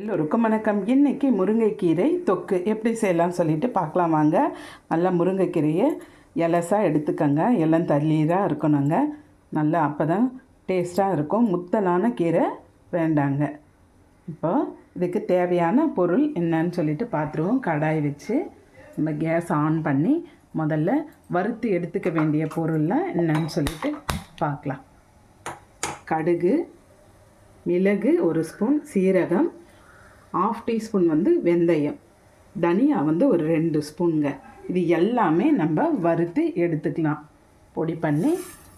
எல்லோருக்கும் வணக்கம். இன்றைக்கி முருங்கைக்கீரை தொக்கு எப்படி செய்யலாம்னு சொல்லிட்டு பார்க்கலாம் வாங்க. நல்லா முருங்கைக்கீரையை இலசாக எடுத்துக்கோங்க. எல்லாம் தள்ளீராக இருக்கணுங்க. நல்லா அப்போ தான் டேஸ்ட்டாக இருக்கும். முத்தலான கீரை வேண்டாங்க. இப்போ இதுக்கு தேவையான பொருள் என்னன்னு சொல்லிட்டு பார்த்துருவோம். கடாய் வச்சு நம்ம கேஸ் ஆன் பண்ணி முதல்ல வறுத்து எடுத்துக்க வேண்டிய பொருள்லாம் என்னன்னு சொல்லிட்டு பார்க்கலாம். கடுகு, மிளகு 1 ஸ்பூன், சீரகம் 1/2 டீஸ்பூன் வெந்தயம், தனியா 1 2 ஸ்பூனுங்க. இது எல்லாமே நம்ம வறுத்து எடுத்துக்கலாம். பொடி பண்ணி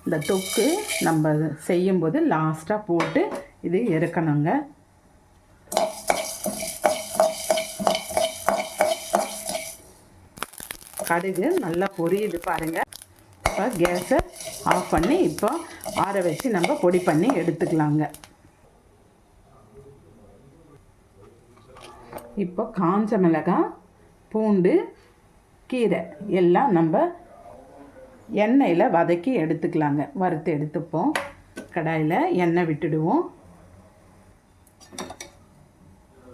இந்த தொக்கு நம்ம செய்யும்போது லாஸ்ட்டாக போட்டு இது இறக்கணுங்க. கடுகு நல்லா பொரியுது பாருங்கள். இப்போ கேஸை ஆஃப் பண்ணி இப்போ ஆற வச்சு நம்ம பொடி பண்ணி எடுத்துக்கலாங்க. இப்போ காஞ்ச மிளகாய், பூண்டு, கீரை எல்லாம் நம்ம எண்ணெயில் வதக்கி எடுத்துக்கலாங்க. வறுத்து எடுத்துப்போம். கடாயில் எண்ணெய் விட்டுடுவோம்.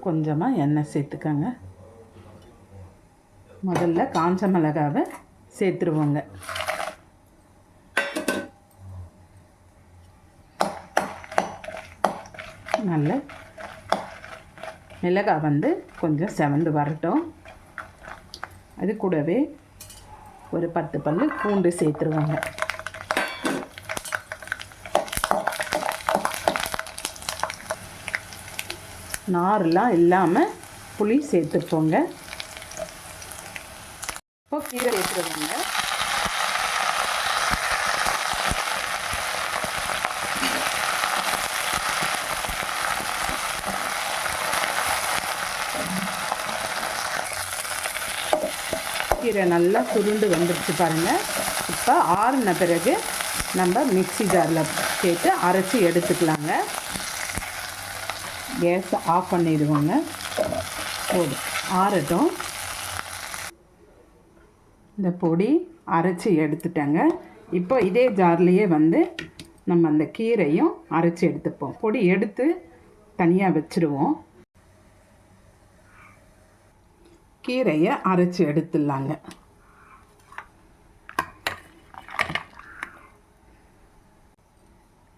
கொஞ்சமாக எண்ணெய் சேர்த்துக்கோங்க. முதல்ல காஞ்ச மிளகாவை சேர்த்துருவோங்க. நல்ல மிளகாய் கொஞ்சம் செவந்து வரட்டும். அது கூடவே ஒரு 10 பல்லு பூண்டு சேர்த்துருவாங்க. நாரெலாம் இல்லாமல் புளி சேர்த்துப்போங்க. இப்போ கீரை சேர்த்துருவாங்க. கீரை நல்லா சுருண்டு வந்துடுச்சு பாருங்கள். இப்போ ஆறின பிறகு நம்ம மிக்ஸி ஜாரில் சேர்த்து அரைச்சி எடுத்துக்கலாங்க. கேஸை ஆஃப் பண்ணிடுவோங்க. போதும், ஆறட்டும். இந்த பொடி அரைச்சி எடுத்துட்டேங்க. இப்போ இதே ஜார்லேயே நம்ம அந்த கீரையும் அரைச்சி எடுத்துப்போம். பொடி எடுத்து தனியாக வச்சுருவோம். கீரையை அரைச்சி எடுத்துடலாங்க.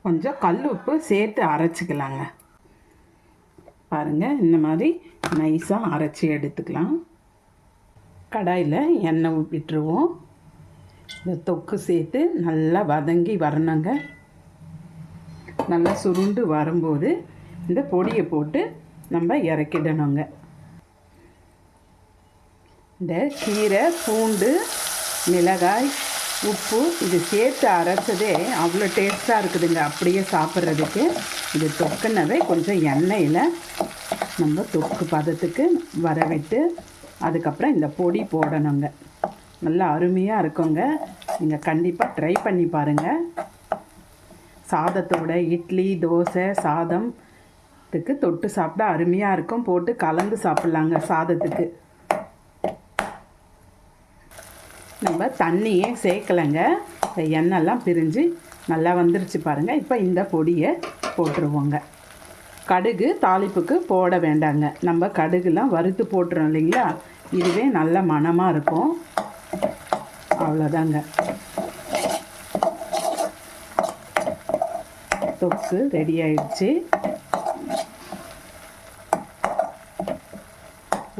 கொஞ்சம் கல் உப்பு சேர்த்து அரைச்சிக்கலாங்க. பாருங்கள், இந்த மாதிரி நைஸாக அரைச்சி எடுத்துக்கலாம். கடாயில் எண்ணெய் விட்டுருவோம். இந்த தொக்கு சேர்த்து நல்லா வதங்கி வரணுங்க. நல்லா சுருண்டு வரும்போது இந்த பொடியை போட்டு நம்ம இறக்கிடணுங்க. இந்த கீரை, பூண்டு, மிளகாய், உப்பு இது சேர்த்து அரைச்சதே அவ்வளோ டேஸ்ட்டாக இருக்குதுங்க. அப்படியே சாப்பிட்றதுக்கு இது தொக்குனவே கொஞ்சம் எண்ணெயில் நம்ம தொக்கு பதத்துக்கு வரவிட்டு அதுக்கப்புறம் இந்த பொடி போடணுங்க. நல்லா அருமையாக இருக்குங்க. நீங்கள் கண்டிப்பாக ட்ரை பண்ணி பாருங்கள். சாதத்தோட இட்லி, தோசை, சாதத்துக்கு தொட்டு சாப்பிட்டா அருமையாக இருக்கும். போட்டு கலந்து சாப்பிட்லாங்க சாதத்துக்கு. நம்ம தண்ணியே சேர்க்கலைங்க. இந்த எண்ணெய்லாம் பிரிஞ்சு நல்லா வந்துருச்சு பாருங்கள். இப்போ இந்த பொடியை போட்டுருவோங்க. கடுகு தாளிப்புக்கு போட வேண்டாங்க. நம்ம கடுகுலாம் வறுத்து போட்டுறோம் இல்லைங்களா, இதுவே நல்ல மணமாக இருக்கும். அவ்வளோதாங்க. தொக்கு ரெடி ஆயிடுச்சு.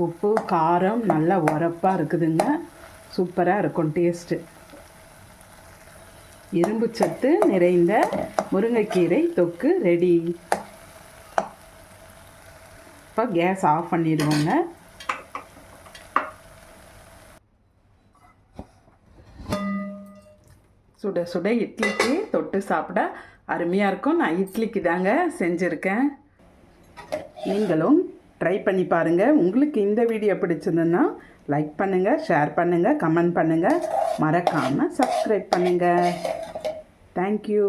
உப்பு, காரம் நல்லா உரப்பாக இருக்குதுங்க. சூப்பராக இருக்கும் டேஸ்ட்டு. இரும்பு சத்து நிறைந்த முருங்கைக்கீரை தொக்கு ரெடி. இப்போ கேஸ் ஆஃப் பண்ணிடுவோங்க. சுட சுட இட்லிக்கு தொட்டு சாப்பிட அருமையாக இருக்கும். நான் இட்லிக்கு தாங்க செஞ்சுருக்கேன். நீங்களும் ட்ரை பண்ணி பாருங்கள். உங்களுக்கு இந்த வீடியோ பிடிச்சதுன்னா லைக் பண்ணுங்கள், ஷேர் பண்ணுங்கள், கமெண்ட் பண்ணுங்கள். மறக்காமல் சப்ஸ்கிரைப் பண்ணுங்கள். தேங்க்யூ.